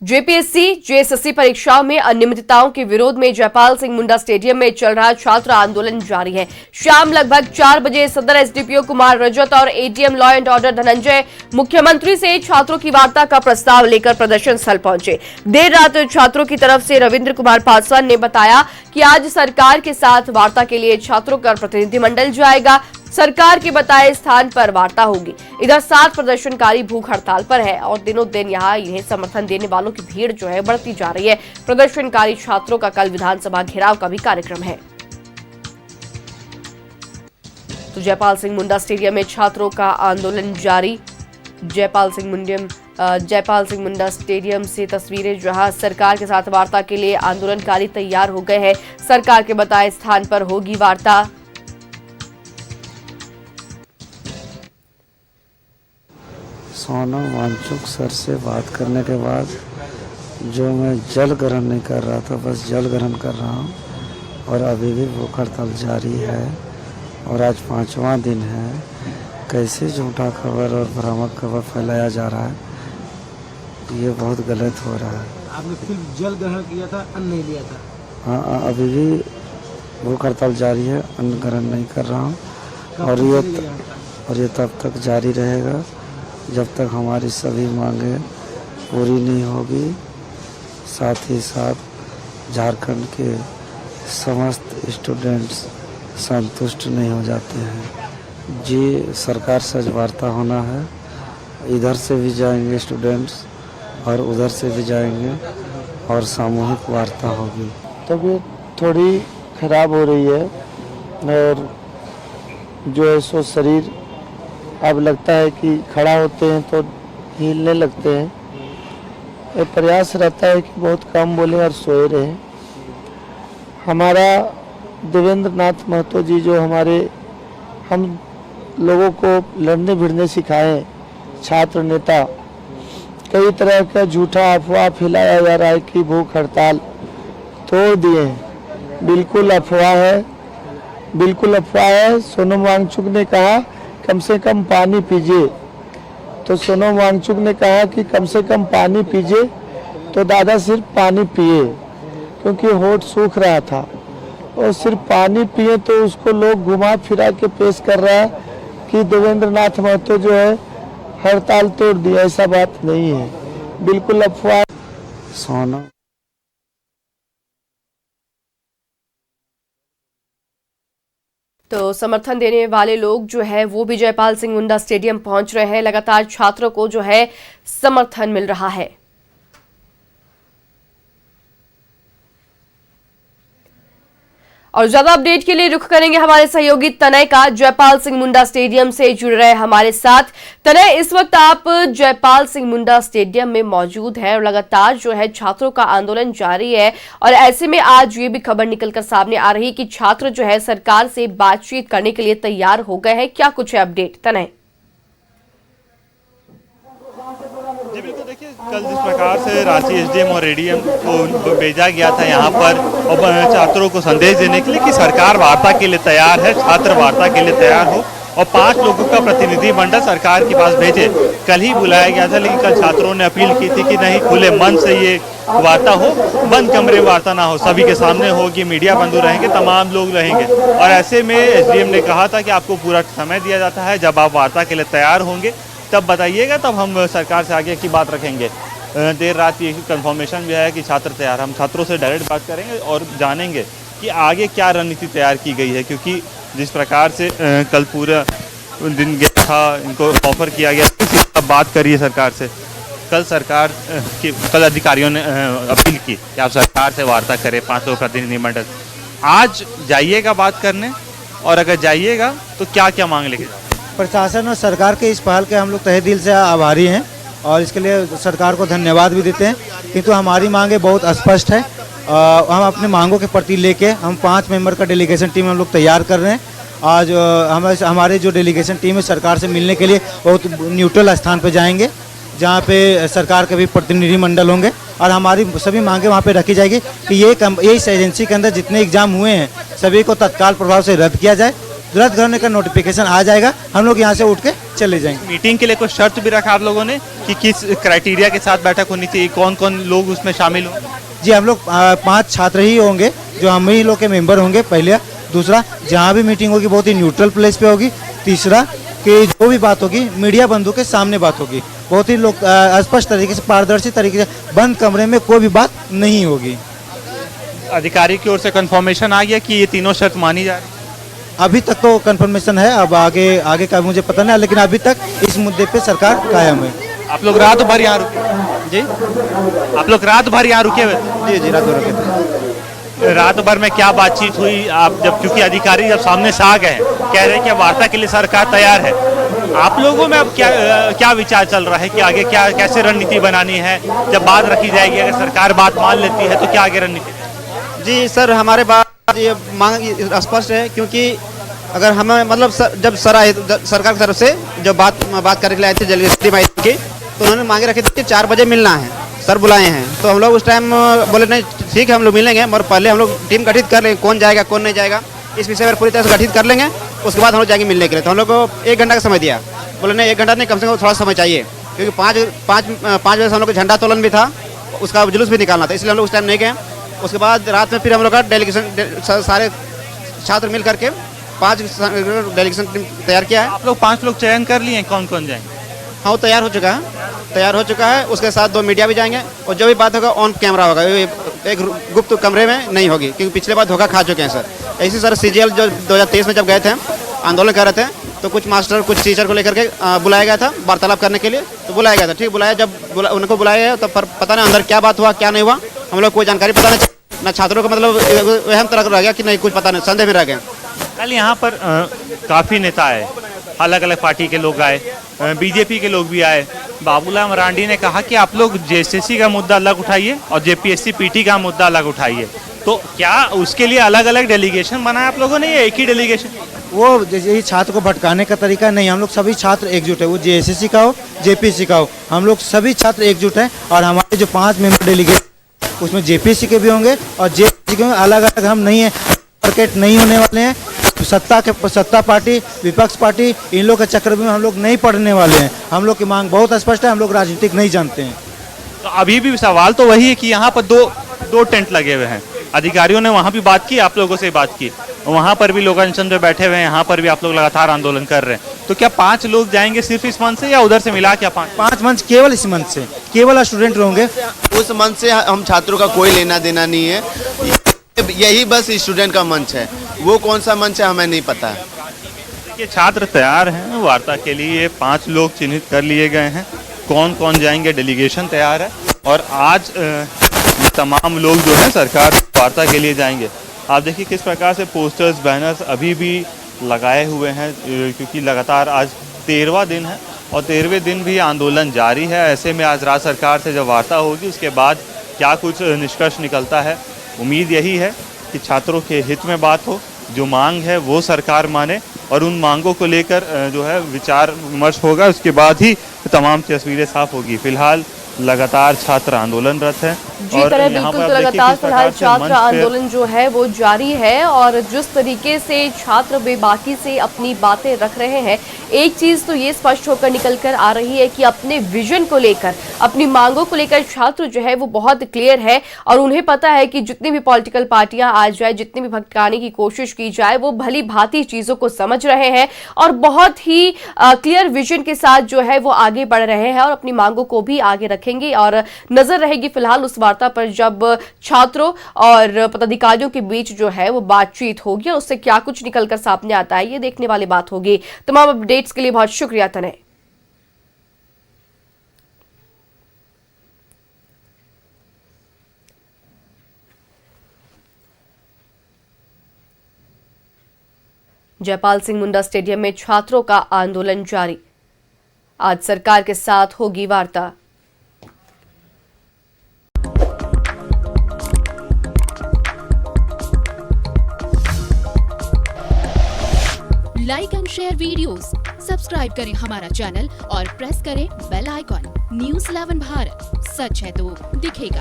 JPSC JSSC परीक्षाओं में अनियमितताओं के विरोध में जयपाल सिंह मुंडा स्टेडियम में चल रहा छात्र आंदोलन जारी है। शाम लगभग 4 बजे सदर एसडीपीओ कुमार रजत और ADM law and order Dhananjay मुख्यमंत्री से छात्रों की वार्ता का प्रस्ताव लेकर प्रदर्शन स्थल पहुंचे। देर रात छात्रों की तरफ से रविंद्र कुमार पासवान ने बताया कि आज सरकार के साथ वार्ता के लिए छात्रों का प्रतिनिधिमंडल जाएगा। सरकार के बताए स्थान पर वार्ता होगी। इधर 7 प्रदर्शनकारी भूख हड़ताल पर है और दिनों दिन यहां इन्हें समर्थन देने वालों की भीड़ जो है बढ़ती जा रही है। प्रदर्शनकारी छात्रों का कल विधानसभा घेराव का भी कार्यक्रम है। तो जयपाल सिंह मुंडा स्टेडियम में छात्रों का आंदोलन जारी। जयपाल सिंह मुंडा स्टेडियम से तस्वीरें, जहां सरकार के साथ वार्ता के लिए आंदोलनकारी तैयार हो गए हैं। सरकार के बताए स्थान पर होगी वार्ता। सोनम वांगचुक सर से बात करने के बाद जो मैं जल ग्रहण नहीं कर रहा था, बस जल ग्रहण कर रहा हूँ और अभी भी भूख हड़ताल जारी है और आज 5वां दिन है। कैसे झूठा खबर और भ्रामक खबर फैलाया जा रहा है, ये बहुत गलत हो रहा है। आपने फिर जल ग्रहण किया था, अन्न नहीं लिया था? हाँ, अभी भी भूख हड़ताल जारी है, अन्न ग्रहण नहीं कर रहा हूँ और ये तब तक जारी रहेगा जब तक हमारी सभी मांगें पूरी नहीं होगी। साथ ही साथ झारखंड के समस्त स्टूडेंट्स संतुष्ट नहीं हो जाते हैं। जी, सरकार से वार्ता होना है, इधर से भी जाएंगे स्टूडेंट्स और उधर से भी जाएंगे और सामूहिक वार्ता होगी। तबीयत थोड़ी खराब हो रही है और जो है सो शरीर अब लगता है कि खड़ा होते हैं तो हिलने लगते हैं। ये प्रयास रहता है कि बहुत कम बोले और सोए रहे। हमारा देवेंद्र नाथ महतो जी जो हम लोगों को लड़ने भिड़ने सिखाए छात्र नेता, कई तरह का झूठा अफवाह फैलाया जा रहा है कि भूख हड़ताल तोड़ दिए हैं। बिल्कुल अफवाह है, बिल्कुल अफवाह है। सोनम वांगचुक ने कहा कम से कम पानी पीजिए, तो सोनम वांगचुक ने कहा कि कम से कम पानी पीजिए, तो दादा सिर्फ पानी पिए क्योंकि होठ सूख रहा था और सिर्फ पानी पिए तो उसको लोग घुमा फिरा के पेश कर रहा है कि देवेंद्र नाथ महतो जो है हड़ताल तोड़ दिया। ऐसा बात नहीं है, बिल्कुल अफवाह। सोनम तो समर्थन देने वाले लोग जो है वो भी जयपाल सिंह मुंडा स्टेडियम पहुंच रहे हैं। लगातार छात्रों को जो है समर्थन मिल रहा है। और ज्यादा अपडेट के लिए रुख करेंगे हमारे सहयोगी तनय का। जयपाल सिंह मुंडा स्टेडियम से जुड़ रहे हमारे साथ तनय, इस वक्त आप जयपाल सिंह मुंडा स्टेडियम में मौजूद हैं और लगातार जो है छात्रों का आंदोलन जारी है और ऐसे में आज ये भी खबर निकलकर सामने आ रही कि छात्र जो है सरकार से बातचीत करने के लिए तैयार हो गए हैं। क्या कुछ है अपडेट तनय? जी बिल्कुल, देखिए कल जिस प्रकार से रांची एसडीएम और एडीएम को भेजा गया था यहाँ पर और छात्रों को संदेश देने के लिए कि सरकार वार्ता के लिए तैयार है, छात्र वार्ता के लिए तैयार हो और 5 लोगों का प्रतिनिधिमंडल सरकार के पास भेजे। कल ही बुलाया गया था, लेकिन कल छात्रों ने अपील की थी कि नहीं, खुले मन से ये वार्ता हो, बंद कमरे में वार्ता ना हो, सभी के सामने होगी, मीडिया बंधु रहेंगे, तमाम लोग रहेंगे। और ऐसे में एसडीएम ने कहा था कि आपको पूरा समय दिया जाता है, जब आप वार्ता के लिए तैयार होंगे तब बताइएगा, तब हम सरकार से आगे की बात रखेंगे। देर रात ये कंफर्मेशन भी है कि छात्र तैयार। हम छात्रों से डायरेक्ट बात करेंगे और जानेंगे कि आगे क्या रणनीति तैयार की गई है, क्योंकि जिस प्रकार से कल पूरा दिन गया था, इनको ऑफर किया गया, अब बात करिए सरकार से। कल अधिकारियों ने अपील की कि आप सरकार से वार्ता करें, 5 लोग प्रतिनिधिमंडल। आज जाइएगा बात करने, और अगर जाइएगा तो क्या क्या मांग लेके जाओ? प्रशासन और सरकार के इस पहल के हम लोग तहे दिल से आभारी हैं और इसके लिए सरकार को धन्यवाद भी देते हैं, किंतु हमारी मांगें बहुत स्पष्ट है। हम अपने मांगों के प्रति लेके हम 5 मेंबर का डेलीगेशन टीम हम लोग तैयार कर रहे हैं। आज हमारे जो डेलीगेशन टीम है सरकार से मिलने के लिए बहुत न्यूट्रल स्थान पर जाएंगे, जहाँ पे सरकार के भी प्रतिनिधिमंडल होंगे और हमारी सभी मांगें वहाँ पे रखी जाएगी कि ये इस एजेंसी के अंदर जितने एग्जाम हुए हैं सभी को तत्काल प्रभाव से रद्द किया जाए रद्द करने का नोटिफिकेशन आ जाएगा, हम लोग यहाँ से उठ के चले जाएंगे। मीटिंग के लिए कोई शर्त भी रखा आप लोगों ने कि किस क्राइटेरिया के साथ बैठक होनी चाहिए, कौन कौन लोग उसमें शामिल हों? जी हम लोग 5 छात्र ही होंगे जो हम ही लोग के मेंबर होंगे पहले। दूसरा, जहाँ भी मीटिंग होगी बहुत ही न्यूट्रल प्लेस पे होगी। तीसरा, कि जो भी बात होगी मीडिया बंधु के सामने बात होगी, बहुत ही लोग स्पष्ट तरीके से, पारदर्शी तरीके से, बंद कमरे में कोई भी बात नहीं होगी। अधिकारी की ओर से कंफर्मेशन आ गया कि ये तीनों शर्त मानी जा रही है? अभी तक तो कंफर्मेशन है, अब आगे का मुझे पता नहीं, लेकिन अभी तक इस मुद्दे पे सरकार कायम है। आप लोग रात भर यहाँ रुके? जी आप लोग रात भर यहाँ रुके हुए थे? जी रात भर रुके थे। रात भर में क्या बातचीत हुई? आप जब, क्योंकि अधिकारी जब सामने से आ गए हैं, कह रहे हैं कि वार्ता के लिए सरकार तैयार है, आप लोगों में अब क्या विचार चल रहा है कि आगे क्या, कैसे रणनीति बनानी है? जब बात रखी जाएगी, अगर सरकार बात मान लेती है तो क्या आगे रणनीति? जी सर, हमारे बात ये मांग स्पष्ट है, क्योंकि अगर हमें मतलब जब सरकार की तरफ से जब बात करने के लिए आए थे जल्दी की, तो उन्होंने मांगे रखी थी कि 4 बजे मिलना है, सर बुलाए हैं। तो हम लोग उस टाइम बोले नहीं ठीक है हम लोग मिलेंगे, मगर पहले हम लोग टीम गठित कर लेंगे, कौन जाएगा कौन नहीं जाएगा इस विषय पर पूरी तरह से गठित कर लेंगे, उसके बाद हम लोग जाएंगे मिलने के लिए। तो हम लोग को 1 घंटा का समय दिया, बोले नहीं 1 घंटा नहीं, कम से कम थोड़ा समय चाहिए, क्योंकि 5 बजे से हम लोग को झंडा तोलन भी था, उसका जुलूस भी निकालना था, इसलिए हम लोग उस टाइम नहीं गए। उसके बाद रात में फिर हम लोग का डेलीगेशन, सारे छात्र मिल करके 5 डेलीगेशन टीम तैयार किया है। आप लोग 5 लोग चयन कर लिए, कौन कौन जाएंगे? हाँ, वो तैयार हो चुका है। उसके साथ 2 मीडिया भी जाएंगे, और जो भी बात होगा ऑन कैमरा होगा, एक गुप्त कमरे में नहीं होगी, क्योंकि पिछले बार धोखा खा चुके हैं सर। ऐसे सर CGL जो 2023 में जब गए थे, आंदोलन कर रहे थे, तो कुछ मास्टर कुछ टीचर को लेकर के बुलाया गया था वार्तालाप करने के लिए, तो बुलाया गया था, ठीक बुलाया, जब उनको बुलाया गया तब पता नहीं अंदर क्या बात हुआ क्या नहीं हुआ, हम लोग कोई जानकारी पता नहीं, ना छात्रों को मतलब वहम तरह रह गया कि नहीं कुछ पता नहीं, संदेह में रह गए। कल यहाँ पर काफ़ी नेता आए, अलग अलग पार्टी के लोग आए, बीजेपी के लोग भी आए। बाबूलाल मरांडी ने कहा कि आप लोग JCC का मुद्दा अलग उठाइए और JPSC PT का मुद्दा अलग उठाइए, तो क्या उसके लिए अलग अलग डेलीगेशन बनाया आप लोगों ने या एक ही डेलीगेशन? वो यही छात्र को भटकाने का तरीका नहीं, हम लोग सभी छात्र एकजुट है, वो JSC का हो JPSC का हो, हम लोग सभी छात्र एकजुट हैं। और हमारे जो 5 मेंबर डेलीगेट उसमें JPSC के भी होंगे और JPSC के अलग अलग हम नहीं है, मार्केट नहीं होने वाले हैं। सत्ता पार्टी विपक्ष पार्टी इन लोग के चक्कर में हम लोग नहीं पड़ने वाले हैं। हम लोग की मांग बहुत स्पष्ट है, हम लोग राजनीतिक नहीं जानते हैं। तो अभी भी सवाल तो वही है कि यहाँ पर दो टेंट लगे हुए हैं, अधिकारियों ने वहाँ भी बात की, आप लोगों से बात की, वहाँ पर भी लोग अनशन पे बैठे हुए हैं, यहाँ पर भी आप लोग लगातार आंदोलन कर रहे हैं, तो क्या 5 लोग जाएंगे सिर्फ इस मंच से या उधर से मिला क्या 5 मंच केवल इस मंच से, केवल स्टूडेंट होंगे? उस मंच से हम छात्रों का कोई लेना देना नहीं है, यही बस स्टूडेंट का मंच है, वो कौन सा मंच है हमें नहीं पता है। देखिए छात्र तैयार हैं वार्ता के लिए, 5 लोग चिन्हित कर लिए गए हैं, कौन कौन जाएंगे डेलीगेशन तैयार है, और आज तमाम लोग जो हैं सरकार वार्ता के लिए जाएंगे। आप देखिए किस प्रकार से पोस्टर्स बैनर्स अभी भी लगाए हुए हैं, क्योंकि लगातार आज 13वां दिन है और 13वें दिन भी आंदोलन जारी है। ऐसे में आज राज्य सरकार से जब वार्ता होगी उसके बाद क्या कुछ निष्कर्ष निकलता है, उम्मीद यही है कि छात्रों के हित में बात हो, जो मांग है वो सरकार माने और उन मांगों को लेकर जो है विचार विमर्श होगा, उसके बाद ही तमाम तस्वीरें साफ होगी। फिलहाल लगातार छात्र आंदोलनरत हैं जी तरह बिल्कुल, तो लगातार फिलहाल छात्र आंदोलन जो है वो जारी है और जिस तरीके से छात्र बेबाकी से अपनी बातें रख रहे हैं, एक चीज तो ये स्पष्ट होकर निकल कर आ रही है कि अपने विजन को लेकर, अपनी मांगों को लेकर छात्र जो है वो बहुत क्लियर है और उन्हें पता है कि जितनी भी पॉलिटिकल पार्टियां आ जाए, जितनी भी भटकाने की कोशिश की जाए, वो भली भांति चीजों को समझ रहे हैं और बहुत ही क्लियर विजन के साथ जो है वो आगे बढ़ रहे हैं और अपनी मांगों को भी आगे रखेंगे। और नजर रहेगी फिलहाल उस वार्ता पर जब छात्रों और पदाधिकारियों के बीच जो है वो बातचीत होगी और उससे क्या कुछ निकलकर सामने आता है, ये देखने वाली बात होगी। तमाम अपडेट्स के लिए बहुत शुक्रिया तने। जयपाल सिंह मुंडा स्टेडियम में छात्रों का आंदोलन जारी, आज सरकार के साथ होगी वार्ता। Like and share videos, subscribe करें हमारा चैनल और प्रेस करें बेल आइकॉन। न्यूज़ 11 भारत, सच है तो दिखेगा।